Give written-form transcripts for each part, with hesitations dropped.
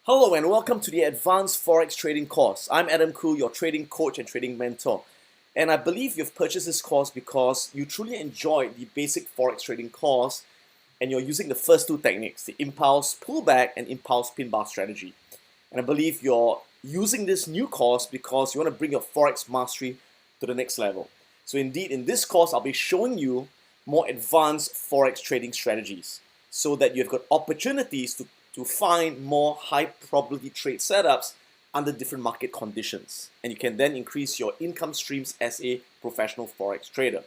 Hello and welcome to the Advanced Forex Trading course. I'm Adam Koo, your trading coach and trading mentor. And I believe you've purchased this course because you truly enjoyed the basic Forex trading course and you're using the first two techniques, the impulse pullback and impulse pin bar strategy. And I believe you're using this new course because you want to bring your Forex mastery to the next level. So indeed, in this course, I'll be showing you more advanced Forex trading strategies so that you've got opportunities to find more high probability trade setups under different market conditions. And you can then increase your income streams as a professional Forex trader.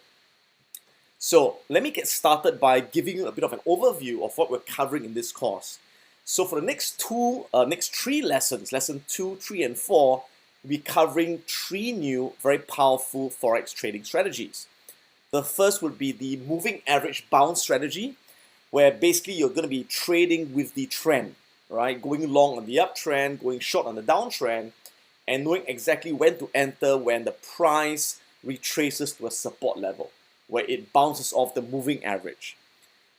So let me get started by giving you a bit of an overview of what we're covering in this course. So for the next three lessons, lesson 2, 3, and 4, we'll be covering 3 new very powerful Forex trading strategies. The first would be the moving average bounce strategy, where basically you're going to be trading with the trend, right? Going long on the uptrend, going short on the downtrend, and knowing exactly when to enter when the price retraces to a support level, where it bounces off the moving average.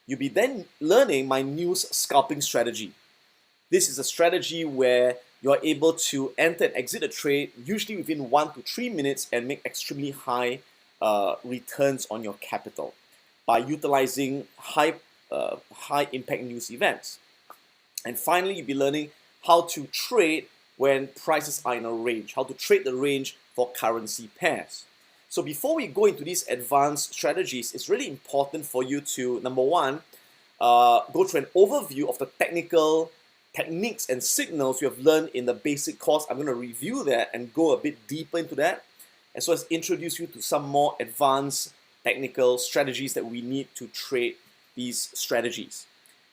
You'll be then learning my new scalping strategy. This is a strategy where you are able to enter and exit a trade usually within 1 to 3 minutes and make extremely high returns on your capital by utilizing high impact news events. And finally, you'll be learning how to trade when prices are in a range, how to trade the range for currency pairs. So before we go into these advanced strategies, it's really important for you to, number one, go through an overview of the technical techniques and signals you have learned in the basic course. I'm going to review that and go a bit deeper into that, as well as introduce you to some more advanced technical strategies that we need to trade these strategies.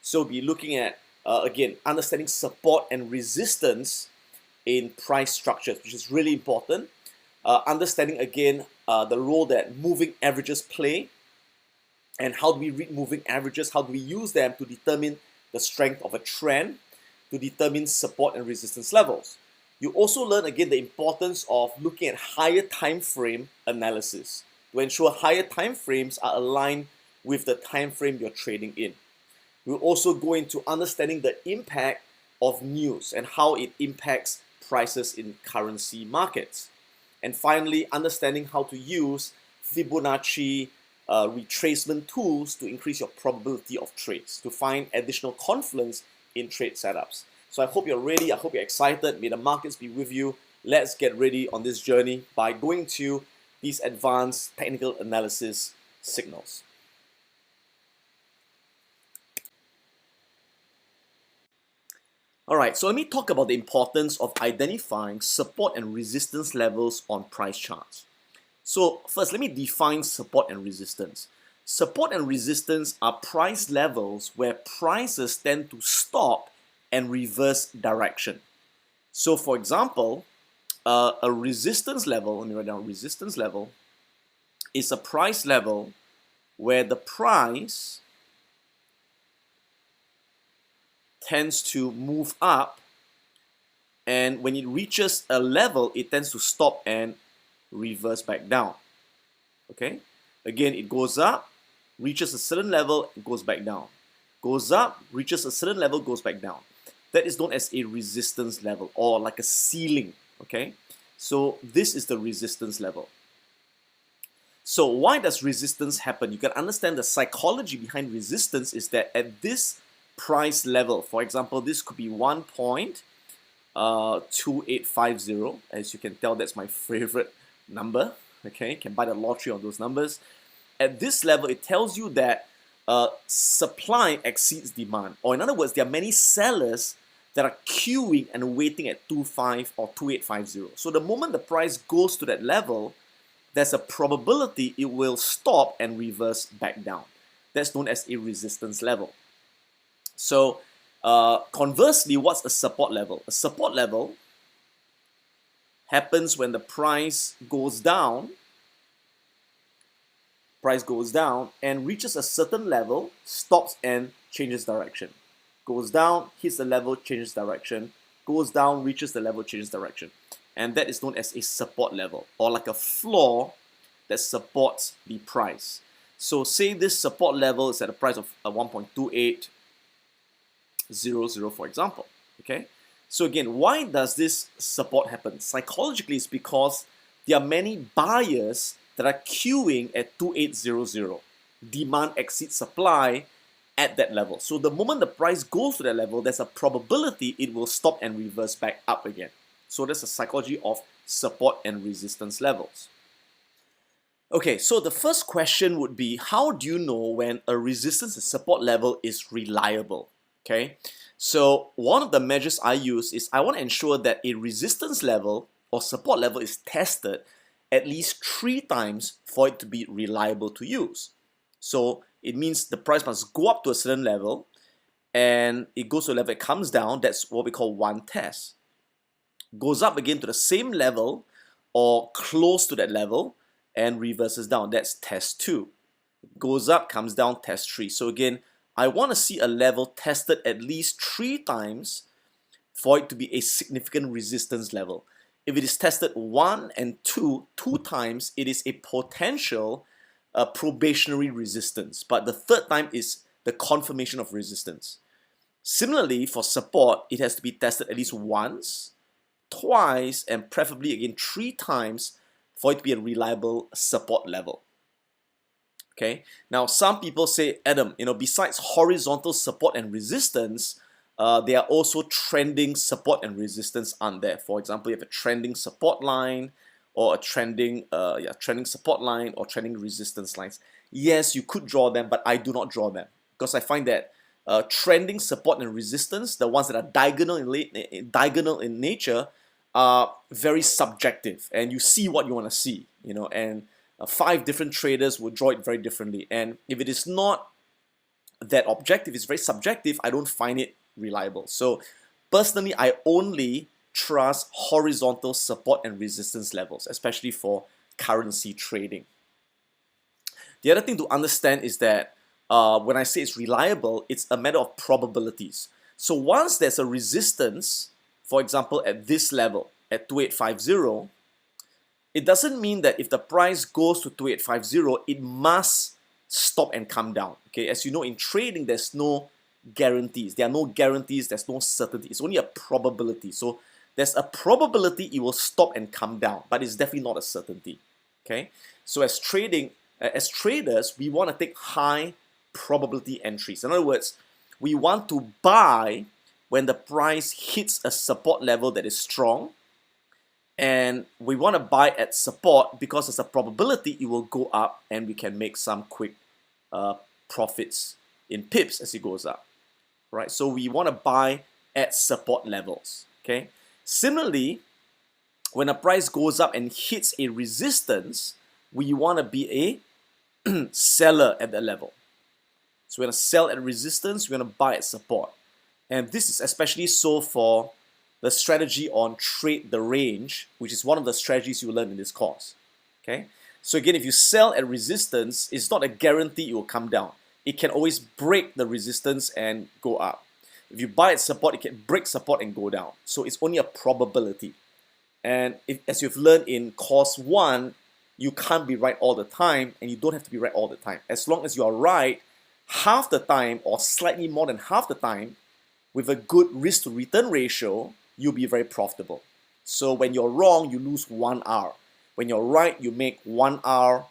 So we'll be looking at, again, understanding support and resistance in price structures, which is really important. Understanding, again, the role that moving averages play, and how do we read moving averages, how do we use them to determine the strength of a trend, to determine support and resistance levels. You also learn, again, the importance of looking at higher time frame analysis to ensure higher time frames are aligned with the time frame you're trading in. We'll also go into understanding the impact of news and how it impacts prices in currency markets. And finally, understanding how to use Fibonacci retracement tools to increase your probability of trades, to find additional confidence in trade setups. So I hope you're ready, I hope you're excited. May the markets be with you. Let's get ready on this journey by going to these advanced technical analysis signals. Alright, so let me talk about the importance of identifying support and resistance levels on price charts. So first, let me define support and resistance. Support and resistance are price levels where prices tend to stop and reverse direction. So for example, a resistance level, let me write down resistance level, is a price level where the price tends to move up, and when it reaches a level, it tends to stop and reverse back down. Okay? Again, it goes up, reaches a certain level, it goes back down. Goes up, reaches a certain level, goes back down. That is known as a resistance level, or like a ceiling. Okay? So this is the resistance level. So why does resistance happen? You can understand the psychology behind resistance is that at this price level, for example, this could be 1.2850. As you can tell, that's my favorite number. Okay, you can buy the lottery on those numbers. At this level, it tells you that supply exceeds demand, or in other words, there are many sellers that are queuing and waiting at 2.5 or 2.850. So the moment the price goes to that level, there's a probability it will stop and reverse back down. That's known as a resistance level. So conversely, what's a support level? A support level happens when the price goes down and reaches a certain level, stops and changes direction. Goes down, hits the level, changes direction. Goes down, reaches the level, changes direction. And that is known as a support level, or like a floor that supports the price. So say this support level is at a price of 1.2800, for example. Okay, So again, why does this support happen? Psychologically, it's because there are many buyers that are queuing at 2800. Demand exceeds supply at that level. So the moment the price goes to that level, there's a probability it will stop and reverse back up again. So that's the psychology of support and resistance levels. Okay, so the first question would be, how do you know when a resistance and support level is reliable? Okay, so one of the measures I use is I want to ensure that a resistance level or support level is tested at least 3 times for it to be reliable to use. So it means the price must go up to a certain level, and it goes to a level, it comes down, that's what we call one test. Goes up again to the same level or close to that level and reverses down, that's test 2. Goes up, comes down, test 3. So again, I want to see a level tested at least 3 times for it to be a significant resistance level. If it is tested 1 and 2 times, it is a potential probationary resistance, but the third time is the confirmation of resistance. Similarly, for support, it has to be tested at least once, twice, and preferably again 3 times for it to be a reliable support level. Okay, now some people say, Adam, besides horizontal support and resistance, there are also trending support and resistance on there. For example, you have a trending support line or a trending support line or trending resistance lines. Yes, you could draw them, but I do not draw them because I find that trending support and resistance, the ones that are diagonal in nature, are very subjective, and you see what you want to see, and 5 different traders will draw it very differently. And if it is not that objective, it's very subjective, I don't find it reliable. So personally, I only trust horizontal support and resistance levels, especially for currency trading. The other thing to understand is that when I say it's reliable, it's a matter of probabilities. So once there's a resistance, for example, at this level, at 2850, it doesn't mean that if the price goes to 2850, it must stop and come down. Okay, as you know, in trading, there's no guarantees. There are no guarantees, there's no certainty. It's only a probability. So there's a probability it will stop and come down, but it's definitely not a certainty. Okay, so as traders, we want to take high probability entries. In other words, we want to buy when the price hits a support level that is strong, and we want to buy at support because there's a probability it will go up and we can make some quick profits in pips as it goes up, right? So we want to buy at support levels, okay? Similarly, when a price goes up and hits a resistance, we want to be a seller at that level. So we're going to sell at resistance, we're going to buy at support. And this is especially so for the strategy on trade the range, which is one of the strategies you learn in this course. Okay, so again, if you sell at resistance, it's not a guarantee it will come down. It can always break the resistance and go up. If you buy at support, it can break support and go down. So it's only a probability. And as you've learned in course 1, you can't be right all the time, and you don't have to be right all the time. As long as you are right half the time or slightly more than half the time, with a good risk to return ratio, you'll be very profitable. So when you're wrong, you lose 1 hour. When you're right, you make 1 hour,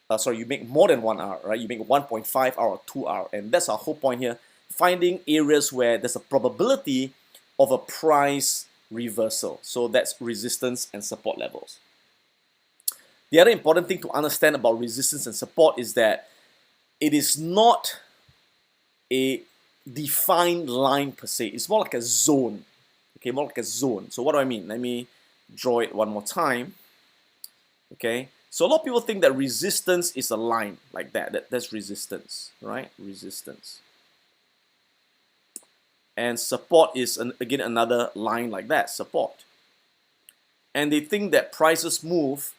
you make more than 1 hour, right? You make 1.5 hour or 2 hour. And that's our whole point here, finding areas where there's a probability of a price reversal. So that's resistance and support levels. The other important thing to understand about resistance and support is that it is not a defined line per se. It's more like a zone. Okay, more like a zone. So what do I mean? Let me draw it one more time. Okay, so a lot of people think that resistance is a line like that. That's resistance, right? Resistance. And support is, again, another line like that, support. And they think that prices move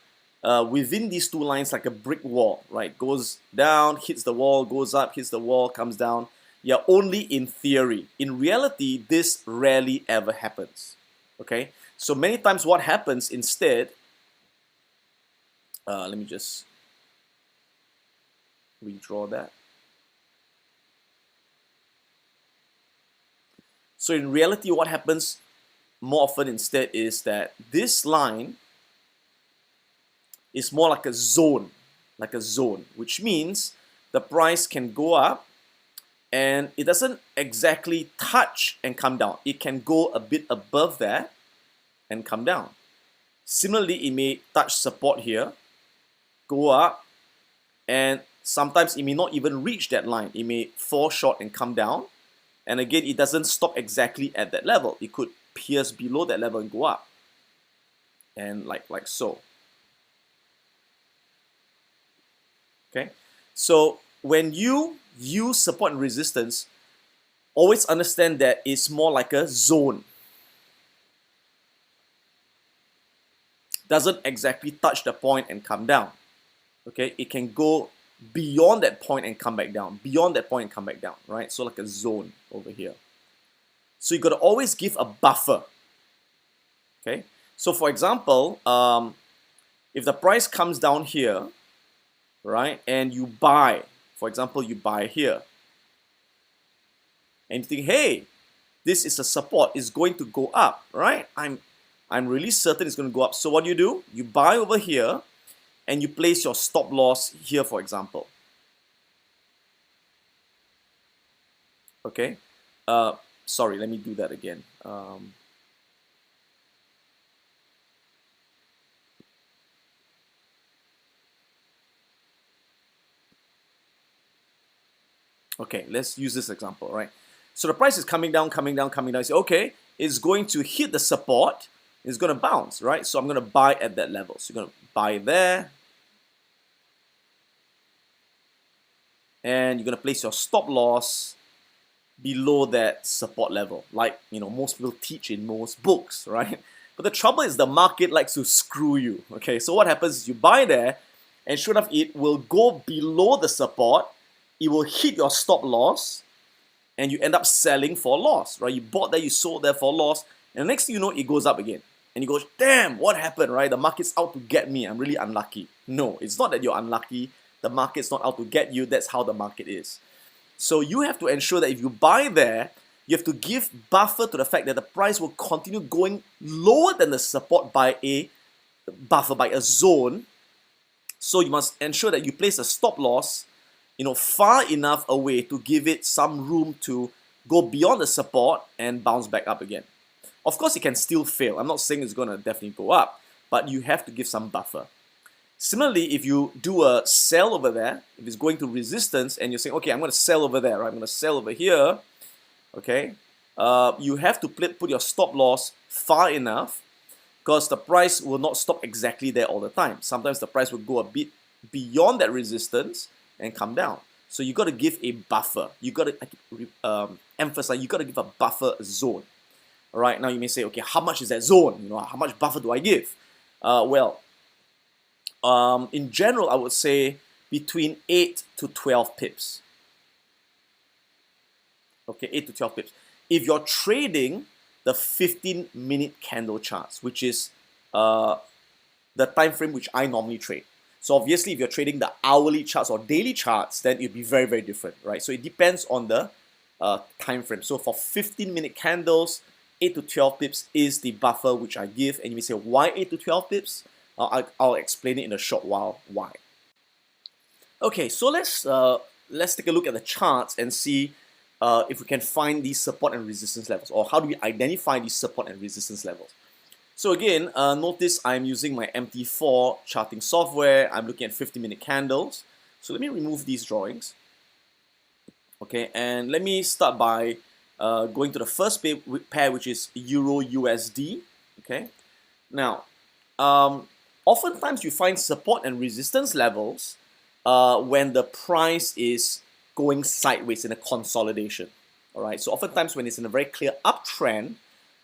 within these 2 lines like a brick wall, right? Goes down, hits the wall, goes up, hits the wall, comes down. Yeah, only in theory. In reality, this rarely ever happens. Okay, so many times what happens instead, let me just redraw that. So in reality, what happens more often instead is that this line is more like a zone, which means the price can go up and it doesn't exactly touch and come down. It can go a bit above that and come down. Similarly, it may touch support here, go up, and sometimes it may not even reach that line. It may fall short and come down. And again, it doesn't stop exactly at that level. It could pierce below that level and go up. And like so. Okay, so when you use support and resistance, always understand that it's more like a zone. Doesn't exactly touch the point and come down. Okay, it can go beyond that point and come back down, beyond that point and come back down, right? So like a zone over here. So you got to always give a buffer. Okay, so for example, if the price comes down here, right, and you buy, for example, you buy here, and you think, hey, this is a support, it's going to go up, right? I'm really certain it's going to go up. So what do? You buy over here, and you place your stop loss here, for example. Okay, sorry, let me do that again. Okay, let's use this example, right? So the price is coming down, coming down, coming down. You say, okay, it's going to hit the support, it's going to bounce, right? So I'm going to buy at that level. So you're going to buy there, and you're going to place your stop loss below that support level, like most people teach in most books, right? But the trouble is the market likes to screw you. Okay, so what happens is you buy there, and sure enough, it will go below the support. It will hit your stop loss, and you end up selling for loss, right? You bought there, you sold there for loss, and the next thing you know, it goes up again. And you go, damn, what happened, right? The market's out to get me. I'm really unlucky. No, it's not that you're unlucky. The market's not out to get you. That's how the market is. So you have to ensure that if you buy there, you have to give buffer to the fact that the price will continue going lower than the support by a buffer, by a zone. So you must ensure that you place a stop loss far enough away to give it some room to go beyond the support and bounce back up again. Of course, it can still fail. I'm not saying it's going to definitely go up, but you have to give some buffer. Similarly, if you do a sell over there, if it's going to resistance and you're saying, okay, I'm going to sell over there, right? I'm going to sell over here, okay? You have to put your stop loss far enough because the price will not stop exactly there all the time. Sometimes the price will go a bit beyond that resistance and come down. So you got to give a buffer. You got to emphasize, you got to give a buffer zone. All right, now you may say, okay, how much is that zone? How much buffer do I give? In general, I would say between 8 to 12 pips. Okay, 8 to 12 pips. If you're trading the 15-minute candle charts, which is the time frame which I normally trade. So obviously, if you're trading the hourly charts or daily charts, then it'll be very, very different, right? So it depends on the time frame. So for 15-minute candles, 8 to 12 pips is the buffer which I give. And you may say, why 8 to 12 pips? I'll explain it in a short while why. Okay, so let's take a look at the charts and see if we can find these support and resistance levels, or how do we identify these support and resistance levels. So again, notice I'm using my MT4 charting software. I'm looking at 50-minute candles. So let me remove these drawings. Okay, and let me start by going to the first pair, which is Euro USD. Okay, now oftentimes you find support and resistance levels when the price is going sideways in a consolidation. All right, so oftentimes when it's in a very clear uptrend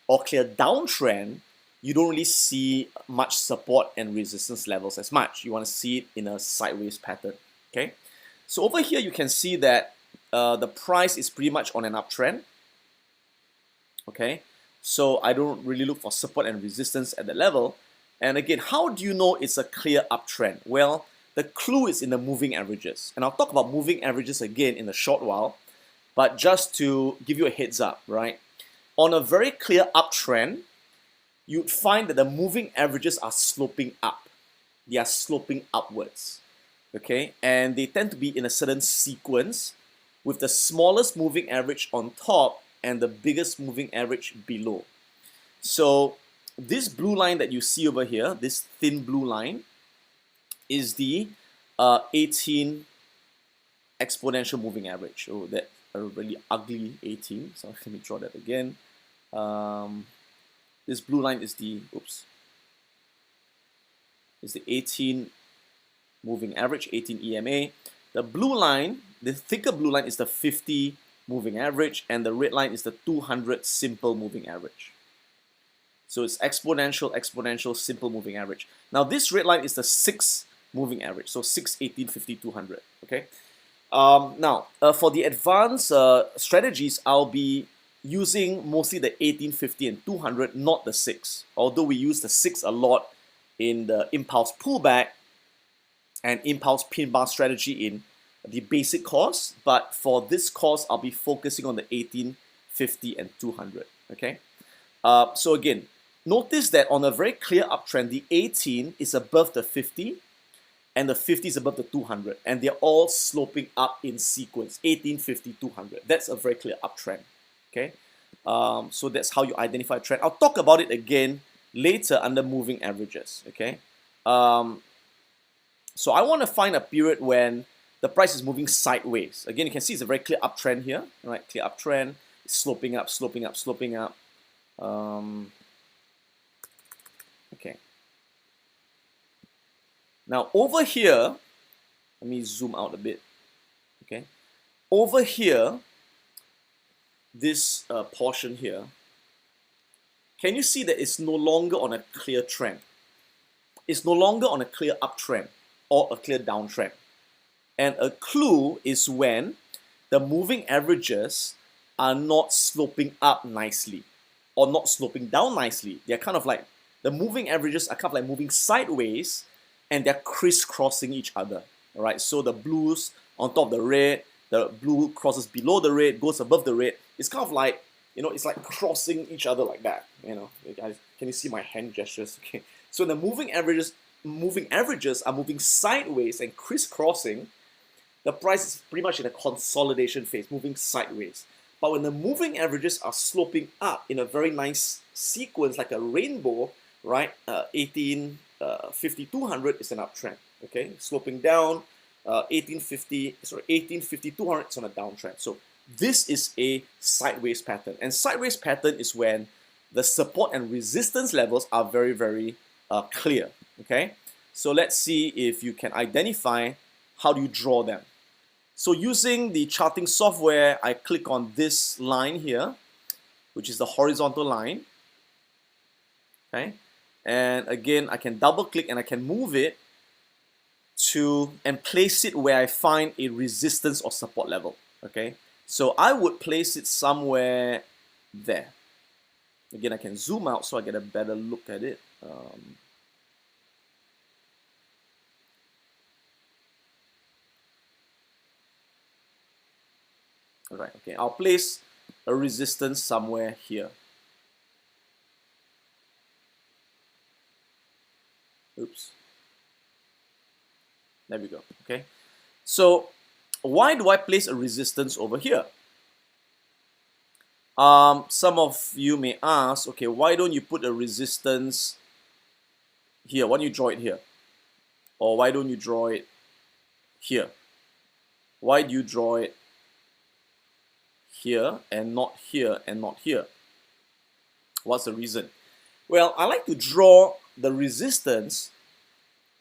or clear downtrend, you don't really see much support and resistance levels as much. You want to see it in a sideways pattern. Okay, so over here you can see that the price is pretty much on an uptrend. Okay, so I don't really look for support and resistance at the level. And again, how do you know it's a clear uptrend? Well, the clue is in the moving averages. And I'll talk about moving averages again in a short while. But just to give you a heads up, right? On a very clear uptrend, you'd find that the moving averages are sloping up. They are sloping upwards, okay? And they tend to be in a certain sequence with the smallest moving average on top and the biggest moving average below. So this blue line that you see over here, this thin blue line, is the 18 exponential moving average. Oh, that's a really ugly 18. So let me draw that again. This blue line is the, is the 18 moving average, 18 EMA. The blue line, the thicker blue line, is the 50 moving average, and the red line is the 200 simple moving average. So it's exponential, exponential, simple moving average. Now this red line is the 6 moving average, so 6, 18, 50, 200, okay? Now, for the advanced strategies, I'll be using mostly the 18, 50, and 200, not the 6. Although we use the 6 a lot in the impulse pullback and impulse pin bar strategy in the basic course, but for this course, I'll be focusing on the 18, 50, and 200, okay? So again, notice that on a very clear uptrend, the 18 is above the 50, and the 50 is above the 200, and they're all sloping up in sequence, 18, 50, 200. That's a very clear uptrend, okay? So that's how you identify a trend. I'll talk about it again later under moving averages, okay? So I want to find a period when the price is moving sideways. Again, you can see it's a very clear uptrend here, right? Clear uptrend, it's sloping up, sloping up, sloping up. Okay. Now over here, let me zoom out a bit. Okay. Over here, this portion here, can you see that it's no longer on a clear trend? It's no longer on a clear uptrend or a clear downtrend. And a clue is when the moving averages are not sloping up nicely or not sloping down nicely. They're kind of like, the moving averages are kind of like moving sideways and they're crisscrossing each other. All right, so the blues on top of the red, the blue crosses below the red, goes above the red. It's kind of like, you know, it's like crossing each other like that. You know, guys, can you see my hand gestures? Okay, so the moving averages are moving sideways and crisscrossing. The price is pretty much in a consolidation phase, moving sideways. But when the moving averages are sloping up in a very nice sequence, like a rainbow, right? 18, 50, 200 is an uptrend, okay? Sloping down, 1850, 200 is on a downtrend. So this is a sideways pattern. And sideways pattern is when the support and resistance levels are very, very clear, okay? So let's see if you can identify how do you draw them. So using the charting software, I click on this line here, which is the horizontal line, okay? And again, I can double click and I can move it and place it where I find a resistance or support level, okay? So I would place it somewhere there. Again, I can zoom out so I get a better look at it. All right, okay, I'll place a resistance somewhere here. Oops. There we go, okay? So why do I place a resistance over here? Some of you may ask, okay, why don't you put a resistance here? Why don't you draw it here? Or why don't you draw it here? Why do you draw it here and not here and not here? What's the reason? Well, I like to draw the resistance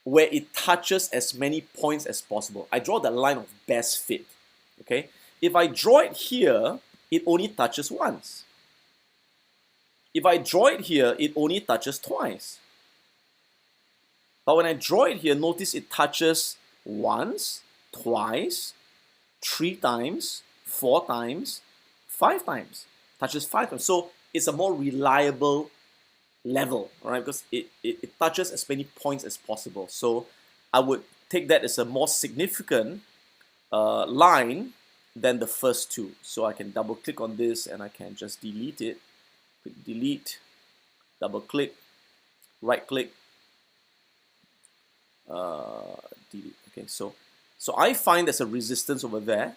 where it touches as many points as possible. I draw the line of best fit, okay? If I draw it here, it only touches once. If I draw it here, it only touches twice. But when I draw it here, notice it touches once, twice, 3 times, 4 times, 5 times. Touches 5 times. So it's a more reliable level, all right? Because it touches as many points as possible. So I would take that as a more significant line than the first two. So I can double click on this and I can just delete it. Click delete. double click, right click, delete. Okay, so I find there's a resistance over there,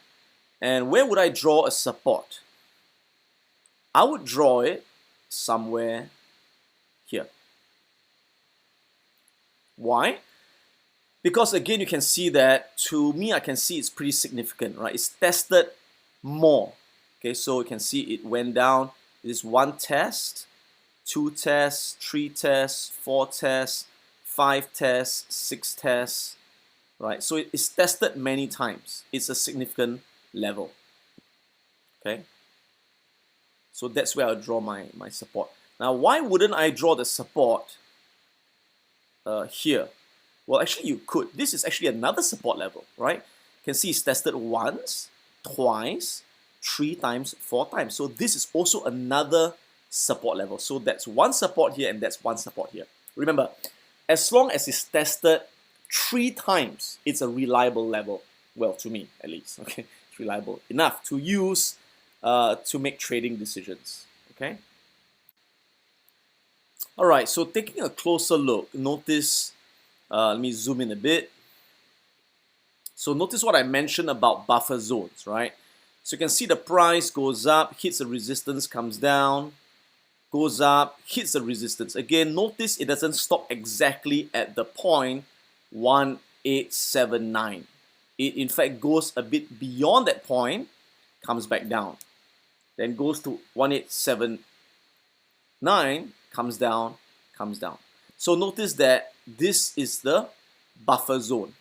and where would I draw a support? I would draw it somewhere here. Why? Because again, you can see that, to me, I can see it's pretty significant, right? It's tested more. Okay, so you can see it went down. This is one test, two tests, three tests, four tests, five tests, six tests, right? So it's tested many times. It's a significant level. Okay, so that's where I draw my support. Now, why wouldn't I draw the support here? Well, actually you could. This is actually another support level, right? You can see it's tested once, twice, three times, four times. So this is also another support level. So that's one support here and that's one support here. Remember, as long as it's tested three times, it's a reliable level. Well, to me at least, okay? It's reliable enough to use to make trading decisions, okay? All right, so taking a closer look, notice, let me zoom in a bit. So notice what I mentioned about buffer zones, right? So you can see the price goes up, hits a resistance, comes down, goes up, hits a resistance. Again, notice it doesn't stop exactly at the point 1879. It in fact goes a bit beyond that point, comes back down. Then goes to 1879, comes down, comes down. So notice that this is the buffer zone.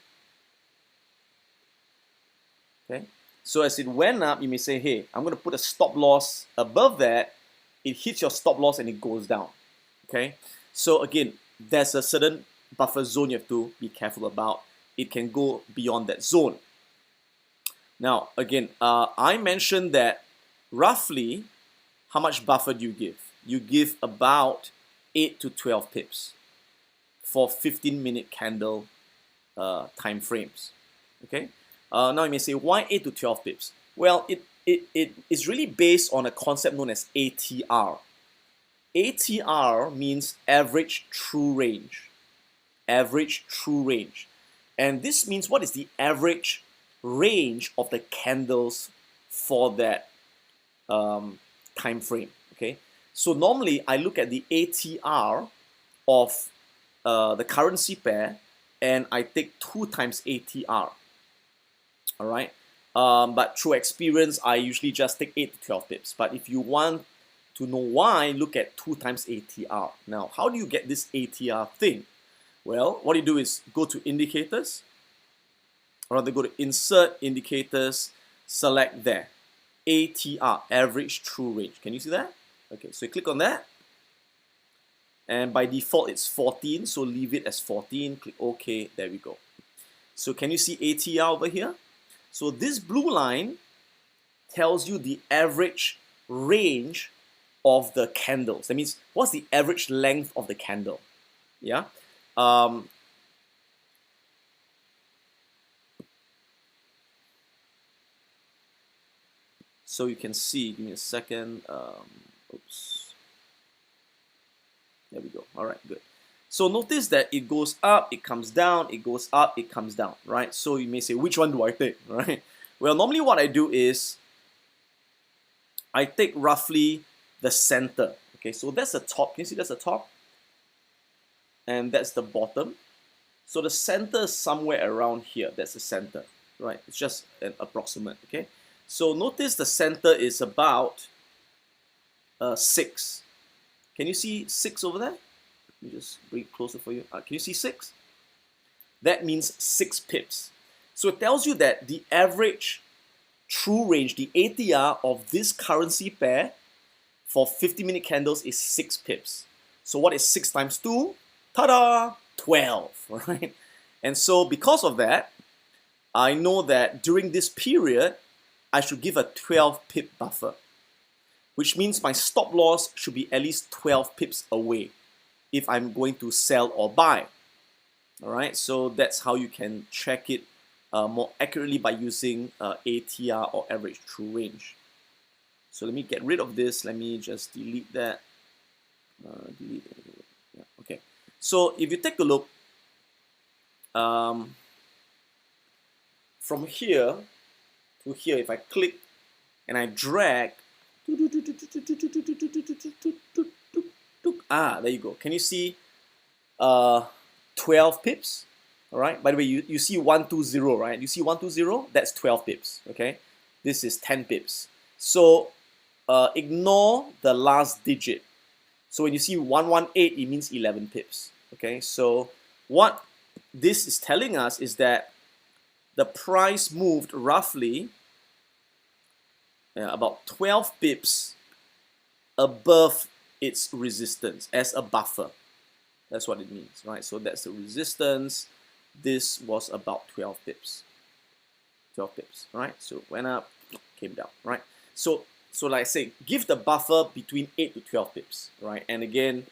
Okay, so as it went up, you may say, hey, I'm going to put a stop loss above that. It hits your stop loss and it goes down. Okay, so again, there's a certain buffer zone you have to be careful about. It can go beyond that zone. Now, again, I mentioned that roughly how much buffer do you give? You give about 8 to 12 pips for 15-minute candle time frames. Okay. Now you may say, why 8 to 12 pips? Well, it is really based on a concept known as ATR. ATR means average true range. Average true range. And this means what is the average range of the candles for that time frame. Okay. So normally I look at the ATR of the currency pair and I take 2 times ATR. All right. But through experience, I usually just take 8 to 12 pips. But if you want to know why, look at 2 times ATR. Now, how do you get this ATR thing? Well, what you do is go to indicators, or rather go to insert indicators, select there. ATR, average true range. Can you see that? Okay, so you click on that. And by default, it's 14, so leave it as 14. Click OK, there we go. So can you see ATR over here? So this blue line tells you the average range of the candles. That means what's the average length of the candle? Yeah. So you can see, give me a second. Oops. There we go. All right, good. So notice that it goes up, it comes down, it goes up, it comes down, right? So you may say, which one do I take, right? Well, normally what I do is I take roughly the center. Okay, so that's the top. Can you see that's the top? And that's the bottom. So the center is somewhere around here. That's the center, right? It's just an approximate, okay? So notice the center is about 6. Can you see 6 over there? Let me just bring it closer for you. Can you see 6? That means 6 pips. So it tells you that the average true range, the ATR of this currency pair for 50-minute candles is 6 pips. So what is 6 times 2? Ta-da! 12, right? And so because of that, I know that during this period, I should give a 12 pip buffer, which means my stop loss should be at least 12 pips away if I'm going to sell or buy. All right, so that's how you can check it more accurately by using ATR or average true range. So let me get rid of this. Let me just delete that. Delete. Yeah, okay. So if you take a look, from here to here, if I click and I drag, there you go. Can you see 12 pips? All right. By the way, you see 120, right? You see 120? That's 12 pips. Okay. This is 10 pips. So ignore the last digit. So when you see 118, it means 11 pips. Okay. So what this is telling us is that the price moved roughly about 12 pips above its resistance as a buffer. That's what it means, right? So that's the resistance. This was about 12 pips. 12 pips, right? So went up, came down, right? So like I say, give the buffer between 8 to 12 pips, right? And again,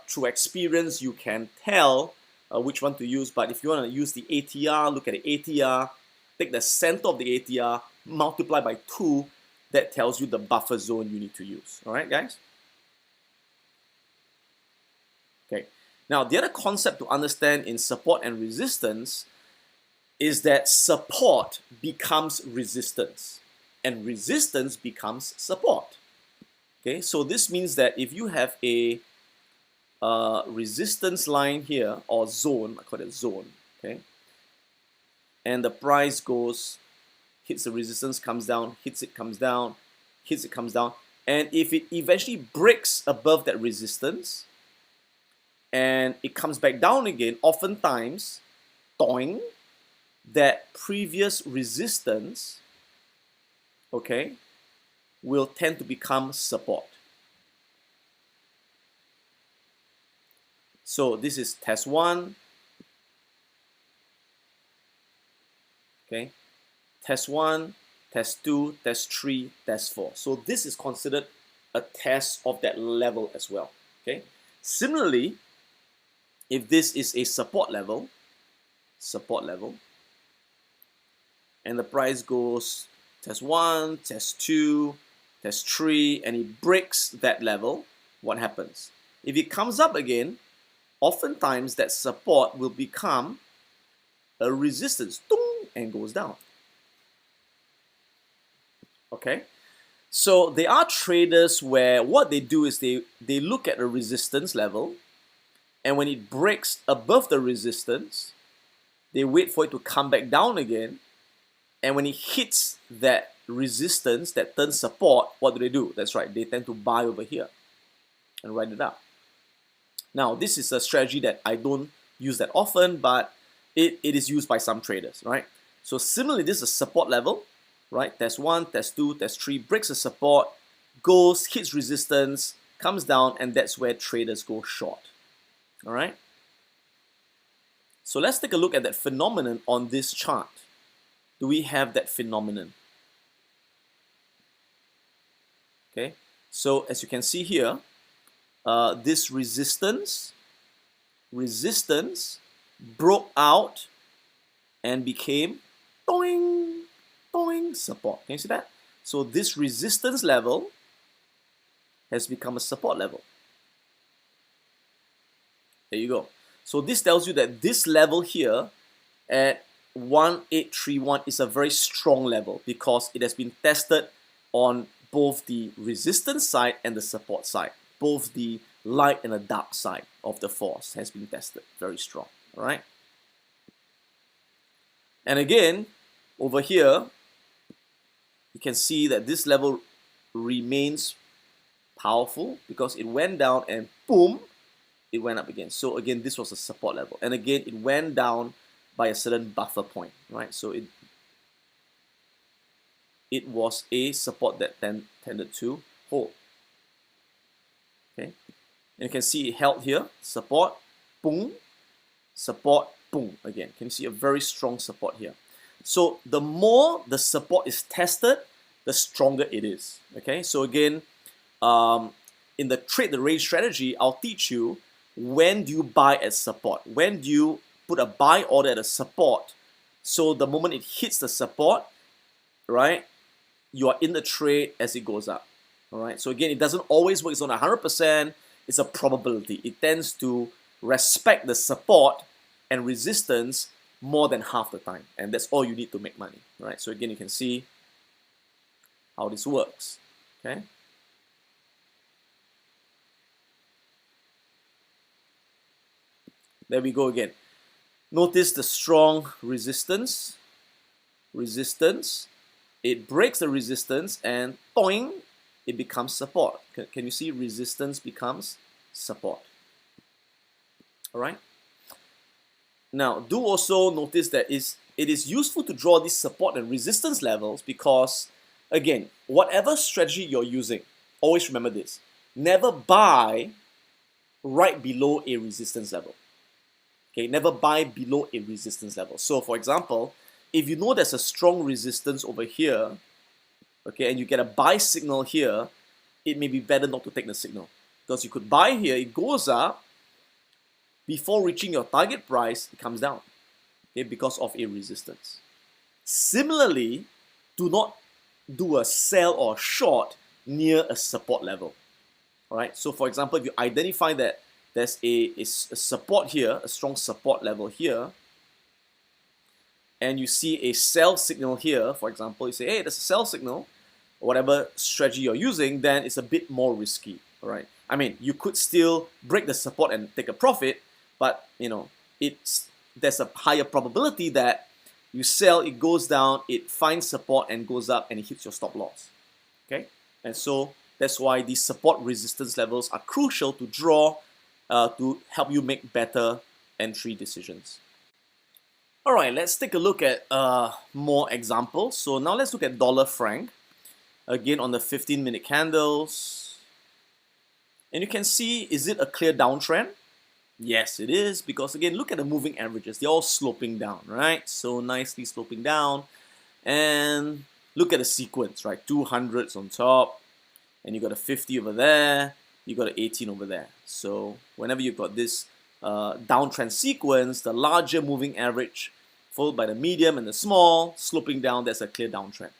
through experience, you can tell which one to use. But if you want to use the ATR, look at the ATR, take the center of the ATR, multiply by 2, that tells you the buffer zone you need to use. All right, guys? Okay. Now, the other concept to understand in support and resistance is that support becomes resistance and resistance becomes support. Okay, so this means that if you have a resistance line here, or zone, I call it zone, okay, and the price goes, hits the resistance, comes down, hits it, comes down, hits it, comes down, and if it eventually breaks above that resistance and it comes back down again, oftentimes, doing, that previous resistance, okay, will tend to become support. So this is test 1, okay, test 1, test 2, test 3, test 4. So this is considered a test of that level as well, okay. Similarly, if this is a support level, and the price goes test 1, test 2, test 3, and it breaks that level, what happens? If it comes up again, oftentimes that support will become a resistance, and goes down. Okay, so there are traders where what they do is they look at a resistance level, and when it breaks above the resistance, they wait for it to come back down again, and when it hits that resistance that turns support, what do? That's right, they tend to buy over here and write it up. Now, this is a strategy that I don't use that often, but it is used by some traders, right? So similarly, this is a support level, right? Test 1, test 2, test 3, breaks a support, goes, hits resistance, comes down, and that's where traders go short. All right? So let's take a look at that phenomenon on this chart. Do we have that phenomenon? Okay, so as you can see here, this resistance broke out and became doing support. Can you see that? So this resistance level has become a support level. There you go. So this tells you that this level here at 1831 is a very strong level because it has been tested on both the resistance side and the support side. Both the light and the dark side of the force has been tested. Very strong. All right. And again, over here, you can see that this level remains powerful because it went down and boom, it went up again. So again, this was a support level. And again, it went down by a certain buffer point, right? So it was a support that tended to hold. Okay, and you can see it held here, support, boom, support, boom, again. Can you see a very strong support here? So the more the support is tested, the stronger it is. Okay, so again, in the trade the range strategy, I'll teach you when do you buy at support, when do you put a buy order at a support. So the moment it hits the support, right, you are in the trade as it goes up. All right. So again, it doesn't always work. It's not 100%. it's a probability. It tends to respect the support and resistance more than half the time, and that's all you need to make money, right? So again, you can see how this works, okay? There we go again. Notice the strong resistance, it breaks the resistance and boing, it becomes support. Can you see resistance becomes support? All right. Now, do also notice that it is useful to draw these support and resistance levels because, again, whatever strategy you're using, always remember this. Never buy right below a resistance level. Okay, never buy below a resistance level. So, for example, if you know there's a strong resistance over here, okay, and you get a buy signal here, it may be better not to take the signal. Because you could buy here, it goes up, before reaching your target price, it comes down, okay, because of a resistance. Similarly, do not do a sell or short near a support level. All right, so for example, if you identify that there's a support here, a strong support level here, and you see a sell signal here, for example, you say, hey, there's a sell signal, or whatever strategy you're using, then it's a bit more risky, all right? I mean, you could still break the support and take a profit, but, you know, there's a higher probability that you sell, it goes down, it finds support and goes up and it hits your stop loss, okay? And so that's why these support resistance levels are crucial to draw to help you make better entry decisions. All right, let's take a look at more examples. So now let's look at dollar franc. Again, on the 15-minute candles. And you can see, is it a clear downtrend? Yes, it is, because again, look at the moving averages. They're all sloping down, right? So nicely sloping down. And look at the sequence, right? 200s on top, and you got a 50 over there, you got an 18 over there. So whenever you've got this downtrend sequence, the larger moving average followed by the medium and the small, sloping down, that's a clear downtrend.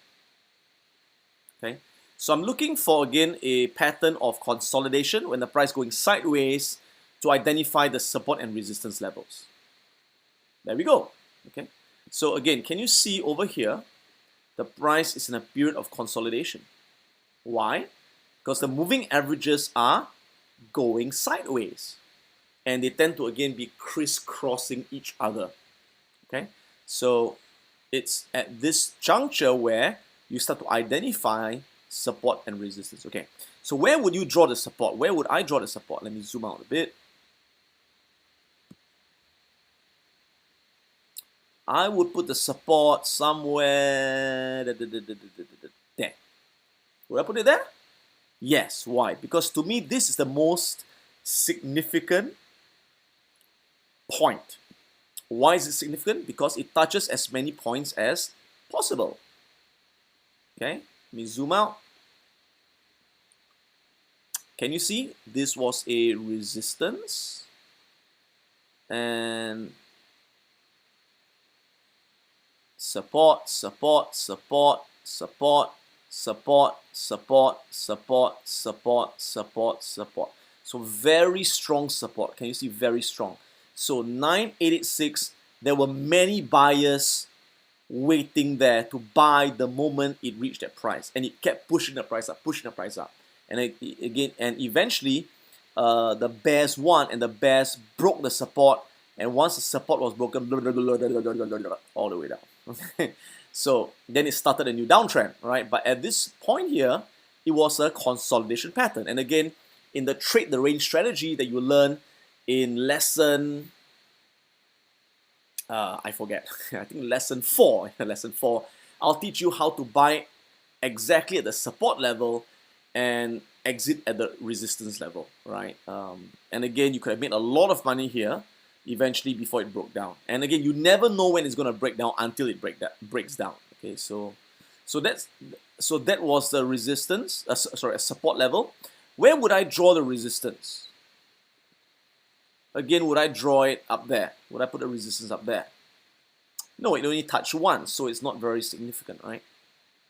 Okay, so I'm looking for, again, a pattern of consolidation when the price going sideways to identify the support and resistance levels. There we go. Okay, so again, can you see over here, the price is in a period of consolidation. Why? Because the moving averages are going sideways. And they tend to, again, be crisscrossing each other. Okay, so it's at this juncture where you start to identify support and resistance. Okay, so where would you draw the support? Where would I draw the support? Let me zoom out a bit. I would put the support somewhere there. Would I put it there? Yes. Why? Because to me, this is the most significant point. Why is it significant? Because it touches as many points as possible. Okay, let me zoom out. Can you see? This was a resistance. And support, support, support, support, support, support, support, support, support, support. So very strong support. Can you see? Very strong. So 9886, there were many buyers waiting there to buy the moment it reached that price, and it kept pushing the price up, pushing the price up, and again, and eventually, the bears won, and the bears broke the support, and once the support was broken, all the way down. So then it started a new downtrend, right? But at this point here, it was a consolidation pattern, and again, in the trade the range strategy that you learn in lesson, I forget, I think lesson 4, I'll teach you how to buy exactly at the support level and exit at the resistance level, right? And again, you could have made a lot of money here eventually before it broke down. And again, you never know when it's going to break down until it breaks down. Okay, so that was the resistance, a support level. Where would I draw the resistance? Again, would I draw it up there? Would I put the resistance up there? No, it only touched once, so it's not very significant, right?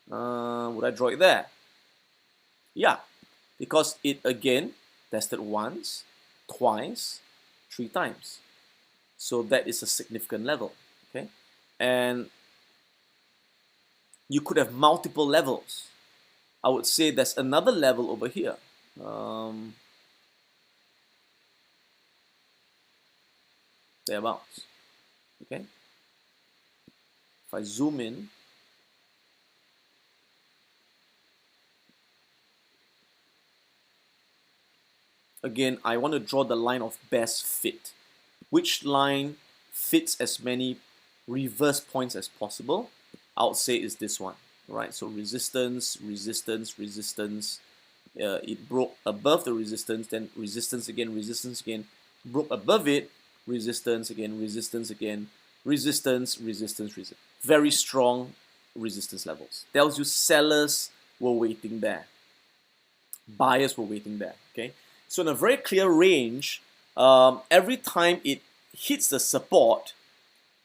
Would I draw it there? Yeah, because it, again, Tested once, twice, 3 times. So that is a significant level, okay? And you could have multiple levels. I would say there's another level over here. Thereabouts, okay? If I zoom in, again, I want to draw the line of best fit. Which line fits as many reverse points as possible? I would say is this one, right? So resistance, resistance, resistance. It broke above the resistance, then resistance again, broke above it, resistance again, resistance again, resistance, resistance, resistance. Very strong resistance levels. Tells you sellers were waiting there. Buyers were waiting there, okay? So in a very clear range, every time it hits the support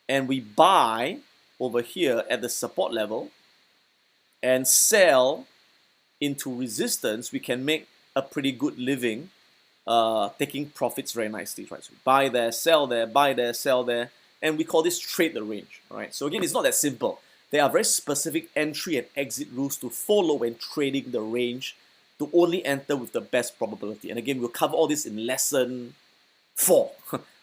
and we buy over here at the support level and sell into resistance, we can make a pretty good living taking profits very nicely, right? So buy there, sell there, buy there, sell there, and we call this trade the range, right? So again, it's not that simple. There are very specific entry and exit rules to follow when trading the range to only enter with the best probability. And again, we'll cover all this in lesson 4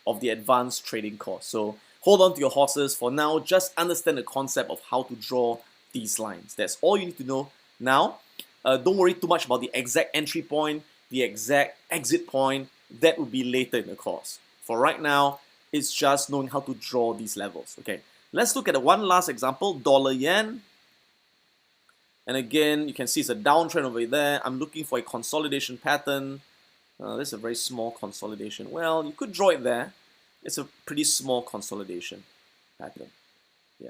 of the advanced trading course. So hold on to your horses. For now, just understand the concept of how to draw these lines. That's all you need to know now. Don't worry too much about the exact entry point, the exact exit point. That will be later in the course. For right now, it's just knowing how to draw these levels. Okay, let's look at one last example, dollar yen. And again, you can see it's a downtrend over there. I'm looking for a consolidation pattern. This is a very small consolidation. Well, you could draw it there. It's a pretty small consolidation pattern. Yeah,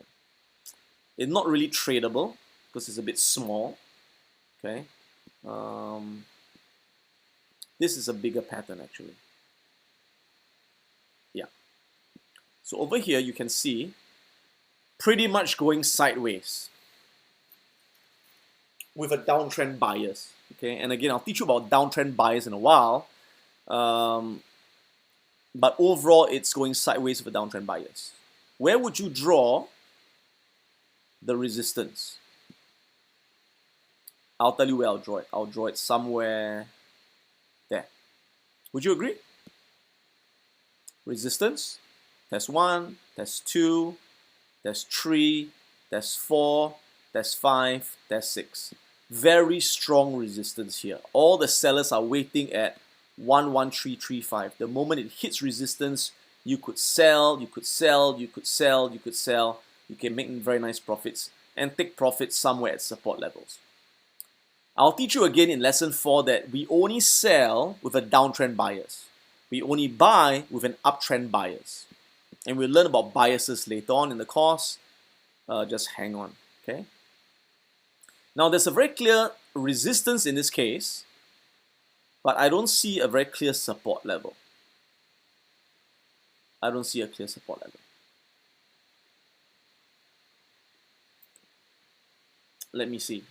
it's not really tradable because it's a bit small. Okay, this is a bigger pattern actually. Yeah, so over here you can see pretty much going sideways with a downtrend bias. Okay, and again, I'll teach you about downtrend bias in a while. But overall, it's going sideways with a downtrend bias. Where would you draw the resistance? I'll tell you where I'll draw it. I'll draw it somewhere there. Would you agree? Resistance, test 1, test 2, test 3, test 4, test 5, test 6. Very strong resistance here. All the sellers are waiting at 11335. The moment it hits resistance, you could sell, you could sell, you could sell, you could sell. You can make very nice profits and take profits somewhere at support levels. I'll teach you again in lesson 4 that we only sell with a downtrend bias. We only buy with an uptrend bias. And we'll learn about biases later on in the course. Just hang on, okay? Now there's a very clear resistance in this case, but I don't see a very clear support level. I don't see a clear support level. Let me see.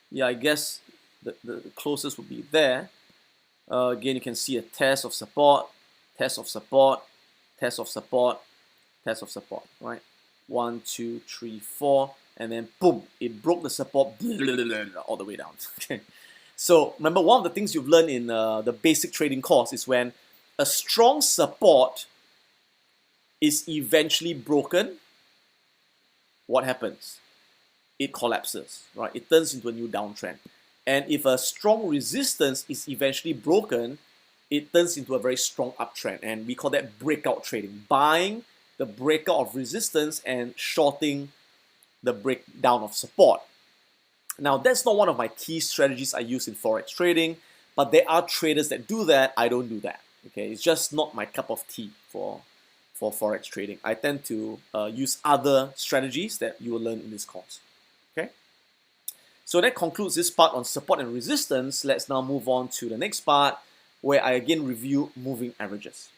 Yeah, I guess the closest would be there. Again, you can see a test of support, test of support, test of support, test of support, right? 1, 2, 3, 4, and then boom, it broke the support all the way down. Okay. So remember, one of the things you've learned in the basic trading course is when a strong support is eventually broken, what happens? It collapses, right? It turns into a new downtrend. And if a strong resistance is eventually broken, it turns into a very strong uptrend. And we call that breakout trading. Buying the breakout of resistance and shorting the breakdown of support. Now, that's not one of my key strategies I use in Forex trading, but there are traders that do that. I don't do that. Okay, it's just not my cup of tea for Forex trading. I tend to use other strategies that you will learn in this course. Okay, so that concludes this part on support and resistance. Let's now move on to the next part where I again review moving averages.